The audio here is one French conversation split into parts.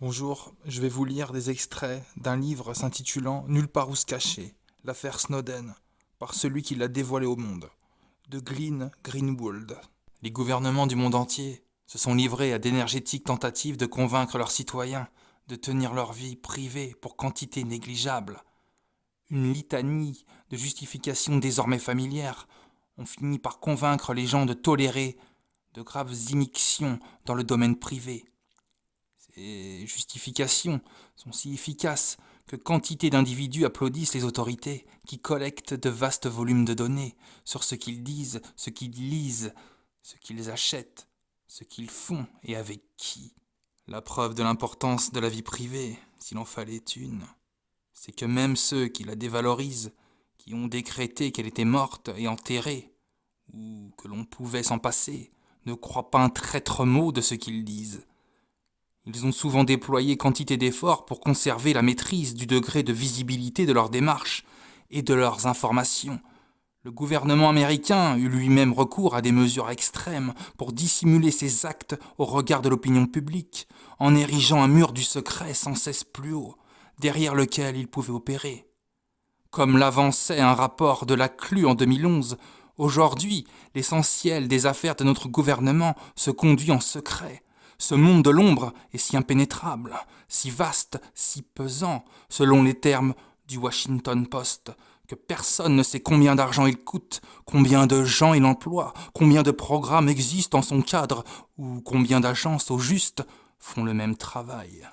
Bonjour, je vais vous lire des extraits d'un livre s'intitulant Nulle part où se cacher, l'affaire Snowden, par celui qui l'a dévoilé au monde, de Glenn Greenwald. Les gouvernements du monde entier se sont livrés à d'énergétiques tentatives de convaincre leurs citoyens de tenir leur vie privée pour quantité négligeable. Une litanie de justifications désormais familières ont fini par convaincre les gens de tolérer de graves immixtions dans le domaine privé. Ces justifications sont si efficaces que quantité d'individus applaudissent les autorités qui collectent de vastes volumes de données sur ce qu'ils disent, ce qu'ils lisent, ce qu'ils achètent, ce qu'ils font et avec qui. La preuve de l'importance de la vie privée, s'il en fallait une, c'est que même ceux qui la dévalorisent, qui ont décrété qu'elle était morte et enterrée, ou que l'on pouvait s'en passer, ne croient pas un traître mot de ce qu'ils disent. Ils ont souvent déployé quantité d'efforts pour conserver la maîtrise du degré de visibilité de leurs démarches et de leurs informations. Le gouvernement américain eut lui-même recours à des mesures extrêmes pour dissimuler ses actes au regard de l'opinion publique, en érigeant un mur du secret sans cesse plus haut, derrière lequel il pouvait opérer. Comme l'avançait un rapport de la CLU en 2011, aujourd'hui, l'essentiel des affaires de notre gouvernement se conduit en secret. Ce monde de l'ombre est si impénétrable, si vaste, si pesant, selon les termes du Washington Post, que personne ne sait combien d'argent il coûte, combien de gens il emploie, combien de programmes existent en son cadre, ou combien d'agences au juste font le même travail.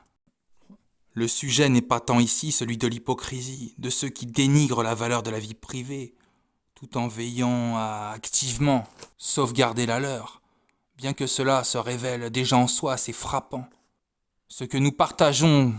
Le sujet n'est pas tant ici celui de l'hypocrisie, de ceux qui dénigrent la valeur de la vie privée, tout en veillant à activement sauvegarder la leur, bien que cela se révèle déjà en soi assez frappant. Ce que nous partageons,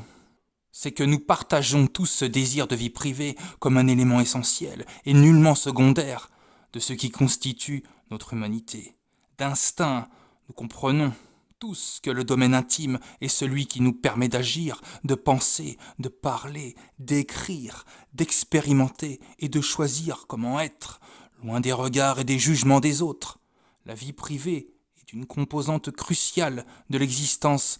c'est que nous partageons tous ce désir de vie privée comme un élément essentiel et nullement secondaire de ce qui constitue notre humanité. D'instinct, nous comprenons tous que le domaine intime est celui qui nous permet d'agir, de penser, de parler, d'écrire, d'expérimenter et de choisir comment être, loin des regards et des jugements des autres. La vie privée est une composante cruciale de l'existence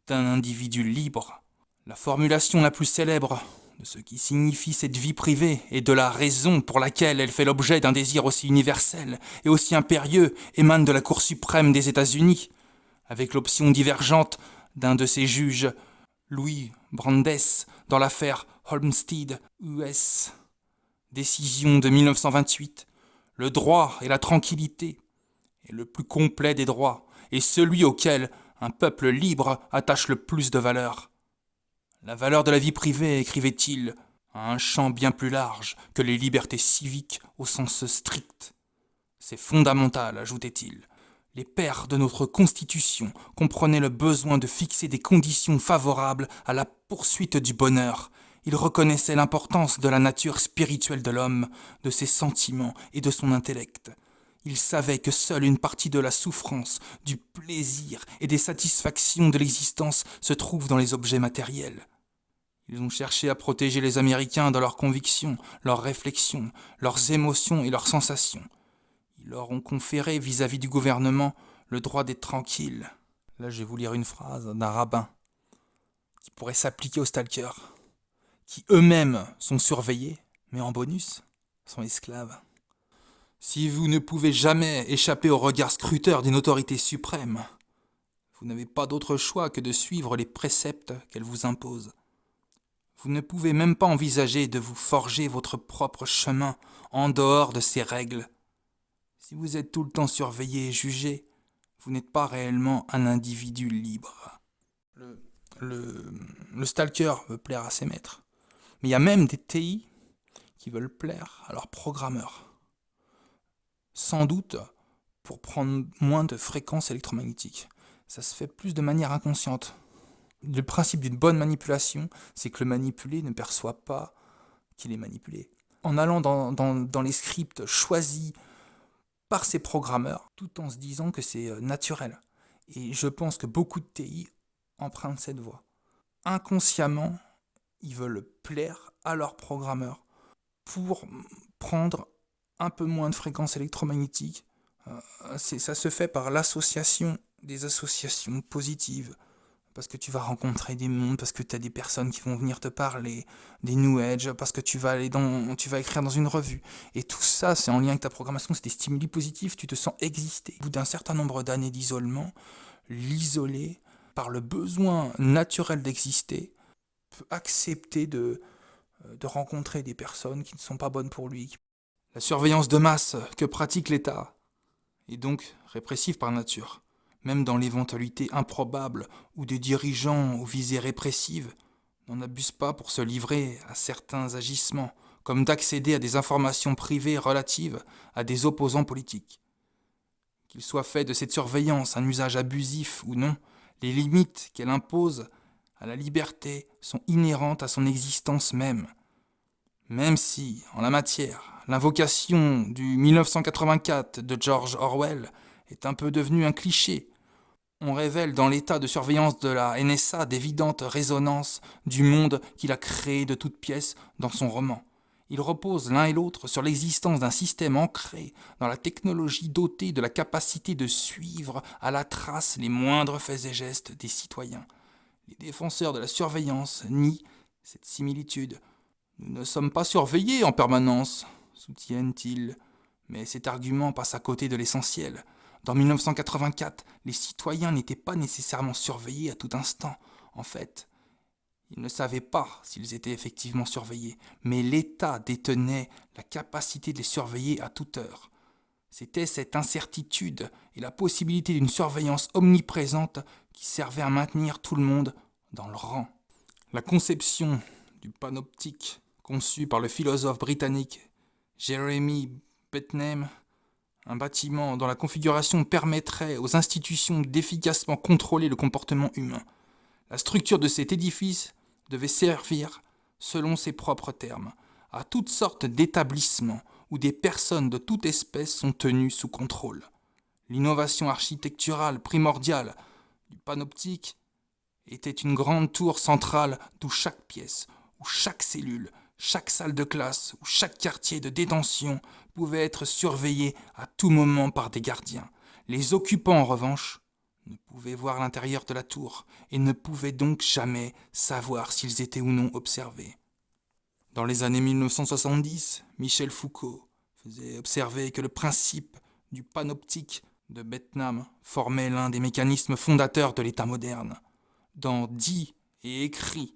d'un individu libre. La formulation la plus célèbre de ce qui signifie cette vie privée et de la raison pour laquelle elle fait l'objet d'un désir aussi universel et aussi impérieux émane de la Cour suprême des États-Unis, avec l'option divergente d'un de ses juges, Louis Brandes, dans l'affaire Olmstead US. Décision de 1928. Le droit et la tranquillité est le plus complet des droits et celui auquel un peuple libre attache le plus de valeur. La valeur de la vie privée, écrivait-il, a un champ bien plus large que les libertés civiques au sens strict. C'est fondamental, ajoutait-il. Les pères de notre Constitution comprenaient le besoin de fixer des conditions favorables à la poursuite du bonheur. Ils reconnaissaient l'importance de la nature spirituelle de l'homme, de ses sentiments et de son intellect. Ils savaient que seule une partie de la souffrance, du plaisir et des satisfactions de l'existence se trouve dans les objets matériels. Ils ont cherché à protéger les Américains dans leurs convictions, leurs réflexions, leurs émotions et leurs sensations. Ils leur ont conféré vis-à-vis du gouvernement le droit d'être tranquilles. Là, je vais vous lire une phrase d'un rabbin qui pourrait s'appliquer aux stalkers, qui eux-mêmes sont surveillés, mais en bonus, sont esclaves. Si vous ne pouvez jamais échapper au regard scruteur d'une autorité suprême, vous n'avez pas d'autre choix que de suivre les préceptes qu'elle vous impose. Vous ne pouvez même pas envisager de vous forger votre propre chemin en dehors de ces règles. Si vous êtes tout le temps surveillé et jugé, vous n'êtes pas réellement un individu libre. Le, le stalker veut plaire à ses maîtres. Mais il y a même des TI qui veulent plaire à leurs programmeurs. Sans doute pour prendre moins de fréquences électromagnétiques. Ça se fait plus de manière inconsciente. Le principe d'une bonne manipulation, c'est que le manipulé ne perçoit pas qu'il est manipulé. En allant dans les scripts choisis par ses programmeurs, tout en se disant que c'est naturel. Et je pense que beaucoup de TI empruntent cette voie. Inconsciemment, ils veulent plaire à leurs programmeurs pour prendre un peu moins de fréquences électromagnétiques. Ça se fait par l'association des associations positives, parce que tu vas rencontrer des mondes, parce que tu as des personnes qui vont venir te parler, des New Age, parce que tu vas écrire dans une revue. Et tout ça, c'est en lien avec ta programmation, c'est des stimuli positifs, tu te sens exister. Au bout d'un certain nombre d'années d'isolement, l'isolé, par le besoin naturel d'exister, peut accepter de rencontrer des personnes qui ne sont pas bonnes pour lui. La surveillance de masse que pratique l'État est donc répressive par nature. Même dans l'éventualité improbable où des dirigeants aux visées répressives n'en abusent pas pour se livrer à certains agissements, comme d'accéder à des informations privées relatives à des opposants politiques. Qu'il soit fait de cette surveillance un usage abusif ou non, les limites qu'elle impose à la liberté sont inhérentes à son existence même. Même si, en la matière, l'invocation du 1984 de George Orwell est un peu devenue un cliché, on révèle dans l'état de surveillance de la NSA d'évidentes résonances du monde qu'il a créé de toutes pièces dans son roman. Ils reposent l'un et l'autre sur l'existence d'un système ancré dans la technologie doté de la capacité de suivre à la trace les moindres faits et gestes des citoyens. Les défenseurs de la surveillance nient cette similitude. Nous ne sommes pas surveillés en permanence, soutiennent-ils, mais cet argument passe à côté de l'essentiel. Dans 1984, les citoyens n'étaient pas nécessairement surveillés à tout instant. En fait, ils ne savaient pas s'ils étaient effectivement surveillés, mais l'État détenait la capacité de les surveiller à toute heure. C'était cette incertitude et la possibilité d'une surveillance omniprésente qui servait à maintenir tout le monde dans le rang. La conception du panoptique, conçue par le philosophe britannique Jeremy Bentham, un bâtiment dont la configuration permettrait aux institutions d'efficacement contrôler le comportement humain. La structure de cet édifice devait servir, selon ses propres termes, à toutes sortes d'établissements où des personnes de toute espèce sont tenues sous contrôle. L'innovation architecturale primordiale du panoptique était une grande tour centrale d'où chaque pièce, où chaque cellule, chaque salle de classe ou chaque quartier de détention pouvait être surveillé à tout moment par des gardiens. Les occupants, en revanche, ne pouvaient voir l'intérieur de la tour et ne pouvaient donc jamais savoir s'ils étaient ou non observés. Dans les années 1970, Michel Foucault faisait observer que le principe du panoptique de Bentham formait l'un des mécanismes fondateurs de l'État moderne. Dans Dit et écrit,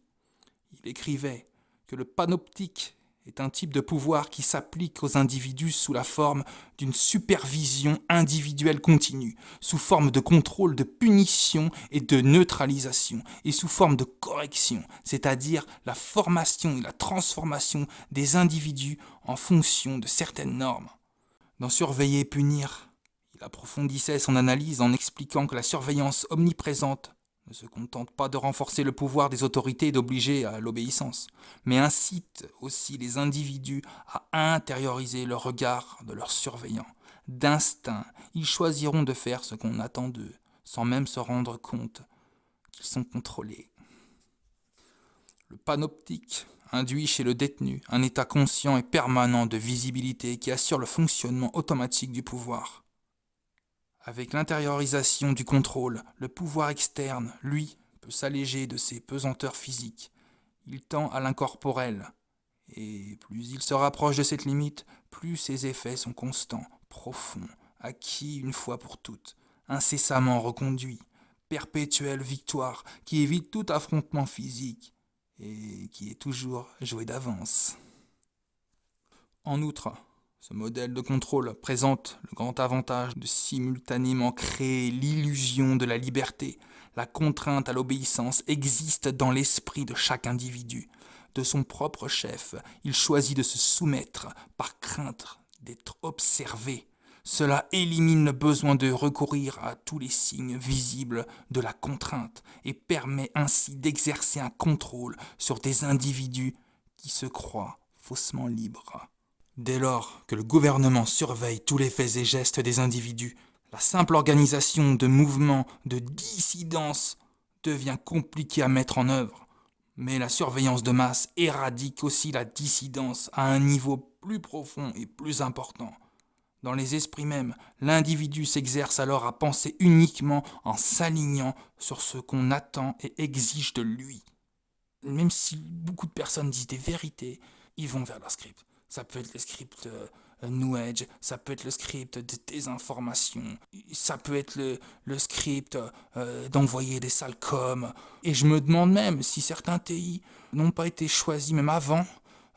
il écrivait que le panoptique est un type de pouvoir qui s'applique aux individus sous la forme d'une supervision individuelle continue, sous forme de contrôle, de punition et de neutralisation, et sous forme de correction, c'est-à-dire la formation et la transformation des individus en fonction de certaines normes. Dans Surveiller et punir, il approfondissait son analyse en expliquant que la surveillance omniprésente ne se contente pas de renforcer le pouvoir des autorités et d'obliger à l'obéissance, mais incite aussi les individus à intérioriser le regard de leurs surveillants. D'instinct, ils choisiront de faire ce qu'on attend d'eux, sans même se rendre compte qu'ils sont contrôlés. Le panoptique induit chez le détenu un état conscient et permanent de visibilité qui assure le fonctionnement automatique du pouvoir. Avec l'intériorisation du contrôle, le pouvoir externe, lui, peut s'alléger de ses pesanteurs physiques. Il tend à l'incorporel, et plus il se rapproche de cette limite, plus ses effets sont constants, profonds, acquis une fois pour toutes, incessamment reconduits, perpétuelle victoire qui évite tout affrontement physique et qui est toujours joué d'avance. En outre, ce modèle de contrôle présente le grand avantage de simultanément créer l'illusion de la liberté. La contrainte à l'obéissance existe dans l'esprit de chaque individu. De son propre chef, il choisit de se soumettre par crainte d'être observé. Cela élimine le besoin de recourir à tous les signes visibles de la contrainte et permet ainsi d'exercer un contrôle sur des individus qui se croient faussement libres. Dès lors que le gouvernement surveille tous les faits et gestes des individus, la simple organisation de mouvements de dissidence devient compliquée à mettre en œuvre. Mais la surveillance de masse éradique aussi la dissidence à un niveau plus profond et plus important. Dans les esprits mêmes, l'individu s'exerce alors à penser uniquement en s'alignant sur ce qu'on attend et exige de lui. Même si beaucoup de personnes disent des vérités, ils vont vers leur script. Ça peut être le script New Age, ça peut être le script de désinformation, ça peut être le script d'envoyer des sales coms. Et je me demande même si certains TI n'ont pas été choisis même avant,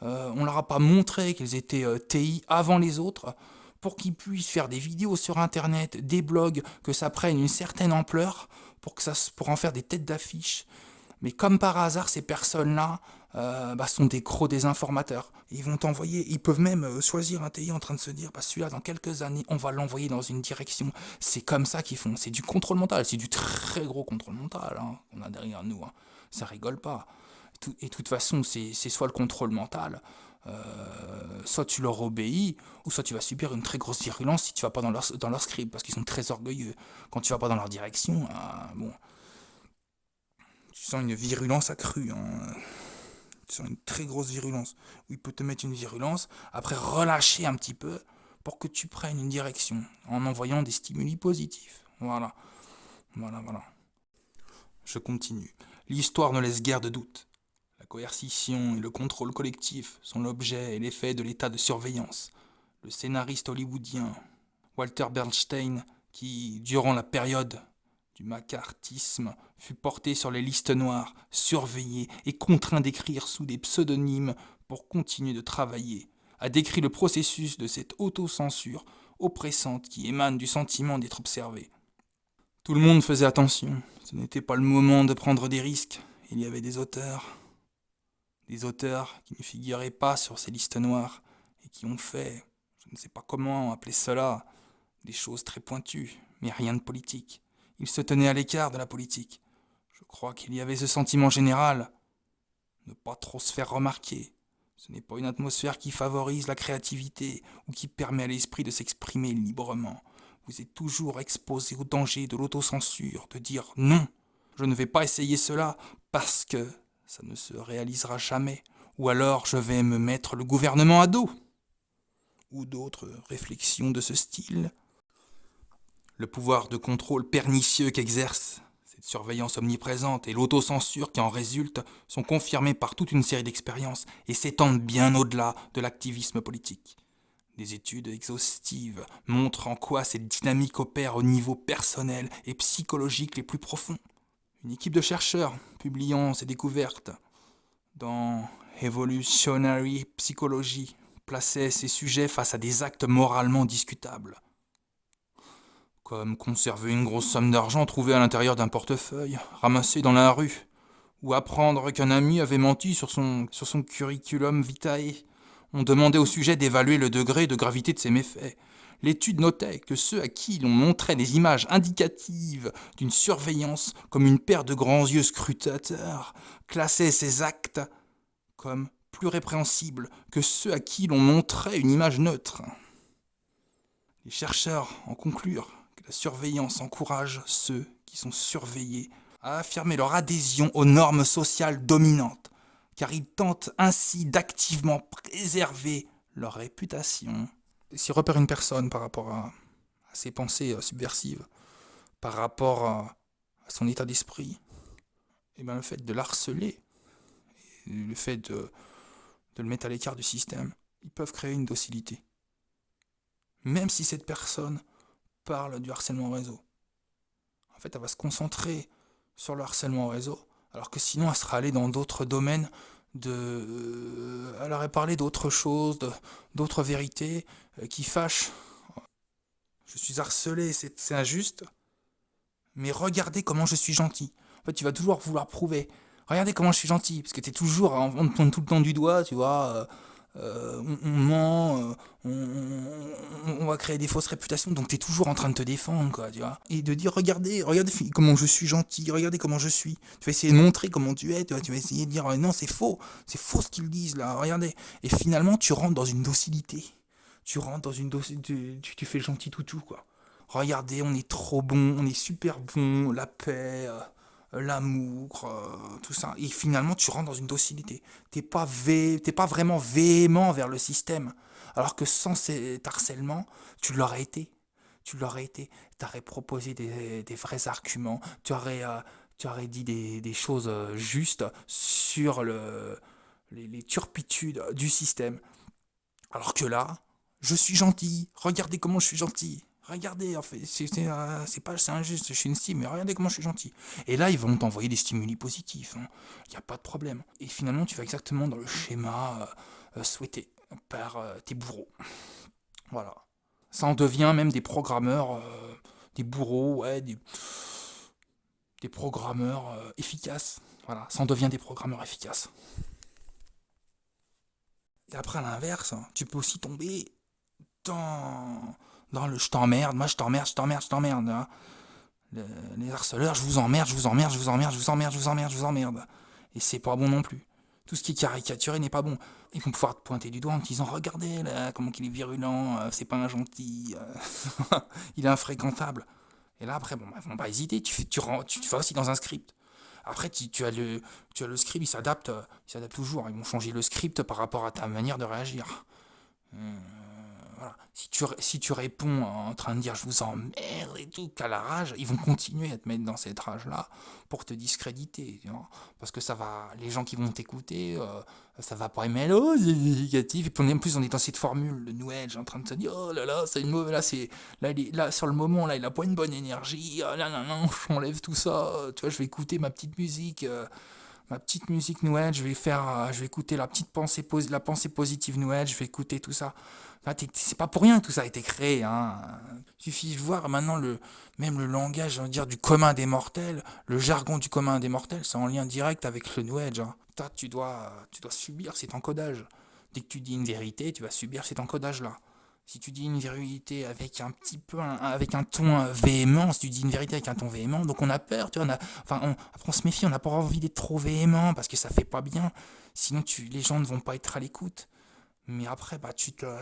on leur a pas montré qu'ils étaient TI avant les autres, pour qu'ils puissent faire des vidéos sur internet, des blogs, que ça prenne une certaine ampleur, pour en faire des têtes d'affiche. Mais comme par hasard, ces personnes-là sont des gros désinformateurs. Ils vont t'envoyer, ils peuvent même choisir un TI en train de se dire, celui-là, dans quelques années, on va l'envoyer dans une direction. C'est comme ça qu'ils font. C'est du contrôle mental, c'est du très gros contrôle mental qu'on a derrière nous. Ça rigole pas. Et de toute façon, c'est soit le contrôle mental, soit tu leur obéis, ou soit tu vas subir une très grosse virulence si tu vas pas dans leur script, parce qu'ils sont très orgueilleux. Quand tu vas pas dans leur direction, tu sens une virulence accrue. Tu sens une très grosse virulence. Où il peut te mettre une virulence, après relâcher un petit peu pour que tu prennes une direction en envoyant des stimuli positifs. Voilà. Je continue. L'histoire ne laisse guère de doute. La coercition et le contrôle collectif sont l'objet et l'effet de l'état de surveillance. Le scénariste hollywoodien Walter Bernstein, qui, durant la période du macartisme, fut porté sur les listes noires, surveillé et contraint d'écrire sous des pseudonymes pour continuer de travailler, a décrit le processus de cette autocensure oppressante qui émane du sentiment d'être observé. Tout le monde faisait attention, ce n'était pas le moment de prendre des risques, il y avait des auteurs qui ne figuraient pas sur ces listes noires et qui ont fait, je ne sais pas comment appeler cela, des choses très pointues, mais rien de politique. Ils se tenaient à l'écart de la politique. Je crois qu'il y avait ce sentiment général. Ne pas trop se faire remarquer. Ce n'est pas une atmosphère qui favorise la créativité ou qui permet à l'esprit de s'exprimer librement. Vous êtes toujours exposé au danger de l'autocensure, de dire non, je ne vais pas essayer cela parce que ça ne se réalisera jamais, ou alors je vais me mettre le gouvernement à dos. Ou d'autres réflexions de ce style. Le pouvoir de contrôle pernicieux qu'exerce cette surveillance omniprésente et l'autocensure qui en résulte sont confirmés par toute une série d'expériences et s'étendent bien au-delà de l'activisme politique. Des études exhaustives montrent en quoi cette dynamique opère au niveau personnel et psychologique les plus profonds. Une équipe de chercheurs publiant ces découvertes dans Evolutionary Psychology plaçait ces sujets face à des actes moralement discutables, comme conserver une grosse somme d'argent trouvée à l'intérieur d'un portefeuille, ramassé dans la rue, ou apprendre qu'un ami avait menti sur son curriculum vitae. On demandait au sujet d'évaluer le degré de gravité de ses méfaits. L'étude notait que ceux à qui l'on montrait des images indicatives d'une surveillance comme une paire de grands yeux scrutateurs classaient ces actes comme plus répréhensibles que ceux à qui l'on montrait une image neutre. Les chercheurs en conclurent que la surveillance encourage ceux qui sont surveillés à affirmer leur adhésion aux normes sociales dominantes, car ils tentent ainsi d'activement préserver leur réputation. S'il repère une personne par rapport à ses pensées subversives, par rapport à son état d'esprit, et bien le fait de l'harceler, le fait de le mettre à l'écart du système, ils peuvent créer une docilité. Même si cette personne parle du harcèlement réseau. En fait, elle va se concentrer sur le harcèlement réseau, alors que sinon elle sera allée dans d'autres domaines, elle aurait parlé d'autres choses, d'autres vérités qui fâchent. Je suis harcelé, c'est injuste, mais regardez comment je suis gentil. En fait, tu vas toujours vouloir prouver. Regardez comment je suis gentil, parce que tu es toujours, on te pointe tout le temps du doigt, tu vois. On ment, on va créer des fausses réputations, donc t'es toujours en train de te défendre, quoi, tu vois. Et de dire, regardez comment je suis gentil, regardez comment je suis. Tu vas essayer de montrer comment tu es, tu vas essayer de dire, non, c'est faux ce qu'ils disent là, regardez. Et finalement, tu rentres dans une docilité. Tu rentres dans une docilité, tu fais le gentil toutou, quoi. Regardez, on est trop bon, on est super bon, la paix, l'amour, tout ça. Et finalement, tu rentres dans une docilité. T'es pas vraiment véhément vers le système. Alors que sans cet harcèlement, tu l'aurais été. Tu l'aurais été. Tu aurais proposé des vrais arguments. Tu aurais dit des choses justes sur les turpitudes du système. Alors que là, je suis gentil. Regardez comment je suis gentil. Regardez, en fait, c'est pas, c'est injuste, je suis une cible, mais regardez comment je suis gentil. Et là, ils vont t'envoyer des stimuli positifs. Il n'y a pas de problème. Et finalement, tu vas exactement dans le schéma souhaité par tes bourreaux. Voilà. Ça en devient même des programmeurs, des bourreaux, ouais, des programmeurs efficaces. Voilà, ça en devient des programmeurs efficaces. Et après, à l'inverse, tu peux aussi tomber dans le je t'emmerde, moi je t'emmerde. Hein. Les harceleurs, je vous emmerde, je vous emmerde, je vous emmerde, je vous emmerde, je vous emmerde, je vous emmerde. Et c'est pas bon non plus. Tout ce qui est caricaturé n'est pas bon. Ils vont pouvoir te pointer du doigt en te disant regardez là, comment il est virulent, c'est pas un gentil, il est infréquentable. Et là après, bon, ils vont pas hésiter, tu vas aussi dans un script. Après, tu as le script, il s'adapte toujours. Ils vont changer le script par rapport à ta manière de réagir. Voilà. Si tu réponds en train de dire je vous emmerde et tout, qu'à la rage, ils vont continuer à te mettre dans cette rage-là pour te discréditer. Tu vois. Parce que ça va, les gens qui vont t'écouter, ça va pas aimer, oh, c'est négatif. Et puis en plus, on est dans cette formule de New Age en train de se dire, oh là là, c'est une mauvaise, là, sur le moment, là, il a pas une bonne énergie, oh, là, j'enlève tout ça, tu vois, je vais écouter ma petite musique. Ma petite musique New Age, je vais écouter la pensée positive New Age, je vais écouter tout ça. Enfin, c'est pas pour rien que tout ça a été créé. Hein. Il suffit de voir maintenant même le langage, je veux dire, du commun des mortels, le jargon du commun des mortels, c'est en lien direct avec le New Age. Hein. Toi, tu dois subir cet encodage. Dès que tu dis une vérité, tu vas subir cet encodage-là. Si tu dis une vérité avec un petit peu avec un ton véhément, si tu dis une vérité avec un ton véhément, donc on a peur, tu vois, après on se méfie, on n'a pas envie d'être trop véhément parce que ça fait pas bien. Sinon les gens ne vont pas être à l'écoute. Mais après, bah,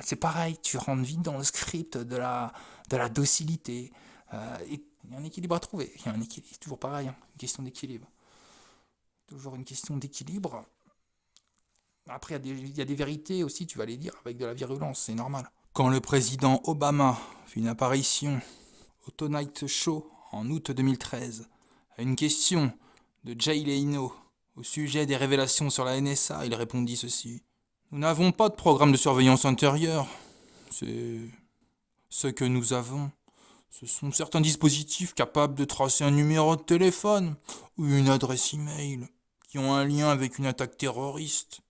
c'est pareil, tu rentres vite dans le script de la docilité. Et il y a un équilibre à trouver. Il y a un équilibre, c'est toujours pareil, hein, une question d'équilibre. Toujours une question d'équilibre. Après, il y a des vérités aussi, tu vas les dire avec de la virulence, c'est normal. Quand le président Obama fit une apparition au Tonight Show en août 2013, à une question de Jay Leno au sujet des révélations sur la NSA, il répondit ceci. Nous n'avons pas de programme de surveillance intérieure. C'est ce que nous avons. Ce sont certains dispositifs capables de tracer un numéro de téléphone ou une adresse email qui ont un lien avec une attaque terroriste.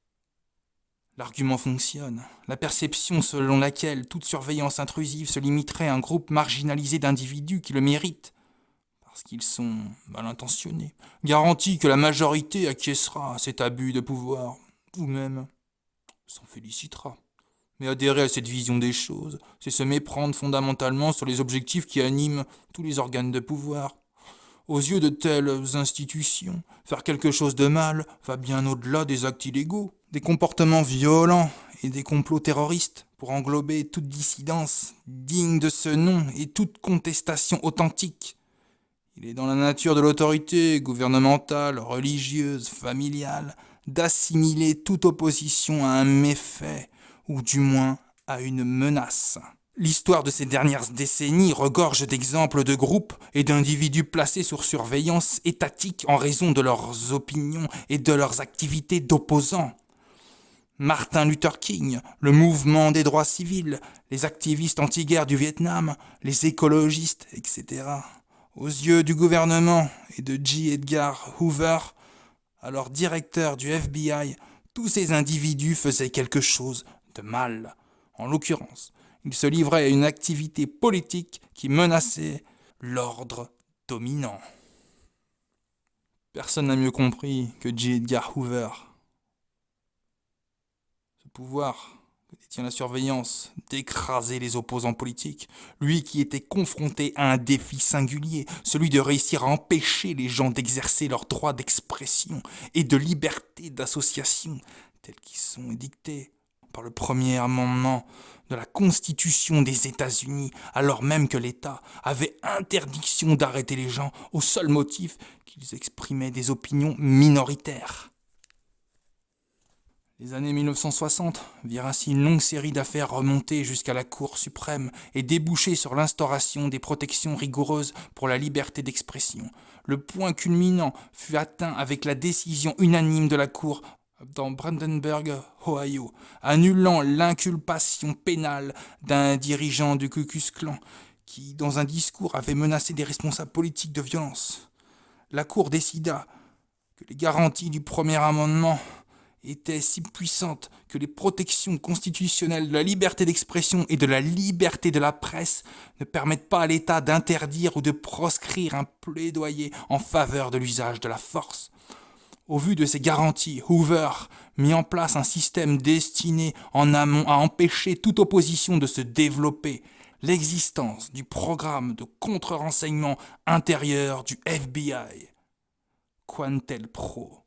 L'argument fonctionne. La perception selon laquelle toute surveillance intrusive se limiterait à un groupe marginalisé d'individus qui le méritent, parce qu'ils sont mal intentionnés, garantit que la majorité acquiescera à cet abus de pouvoir, ou même s'en félicitera. Mais adhérer à cette vision des choses, c'est se méprendre fondamentalement sur les objectifs qui animent tous les organes de pouvoir. Aux yeux de telles institutions, faire quelque chose de mal va bien au-delà des actes illégaux, des comportements violents et des complots terroristes pour englober toute dissidence digne de ce nom et toute contestation authentique. Il est dans la nature de l'autorité gouvernementale, religieuse, familiale, d'assimiler toute opposition à un méfait, ou du moins à une menace. L'histoire de ces dernières décennies regorge d'exemples de groupes et d'individus placés sous surveillance étatique en raison de leurs opinions et de leurs activités d'opposants. Martin Luther King, le mouvement des droits civils, les activistes anti-guerre du Vietnam, les écologistes, etc. Aux yeux du gouvernement et de J. Edgar Hoover, alors directeur du FBI, tous ces individus faisaient quelque chose de mal. En l'occurrence, ils se livraient à une activité politique qui menaçait l'ordre dominant. Personne n'a mieux compris que J. Edgar Hoover. Ce pouvoir que détient la surveillance d'écraser les opposants politiques, lui qui était confronté à un défi singulier, celui de réussir à empêcher les gens d'exercer leurs droits d'expression et de liberté d'association tels qu'ils sont édictés par le premier amendement de la Constitution des États-Unis, alors même que l'État avait interdiction d'arrêter les gens au seul motif qu'ils exprimaient des opinions minoritaires. Les années 1960 virent ainsi une longue série d'affaires remonter jusqu'à la Cour suprême et déboucher sur l'instauration des protections rigoureuses pour la liberté d'expression. Le point culminant fut atteint avec la décision unanime de la Cour dans Brandenburg, Ohio, annulant l'inculpation pénale d'un dirigeant du Ku Klux Klan qui, dans un discours, avait menacé des responsables politiques de violence. La Cour décida que les garanties du premier amendement étaient si puissantes que les protections constitutionnelles de la liberté d'expression et de la liberté de la presse ne permettent pas à l'État d'interdire ou de proscrire un plaidoyer en faveur de l'usage de la force. Au vu de ces garanties, Hoover mit en place un système destiné en amont à empêcher toute opposition de se développer, l'existence du programme de contre-renseignement intérieur du FBI, COINTELPRO.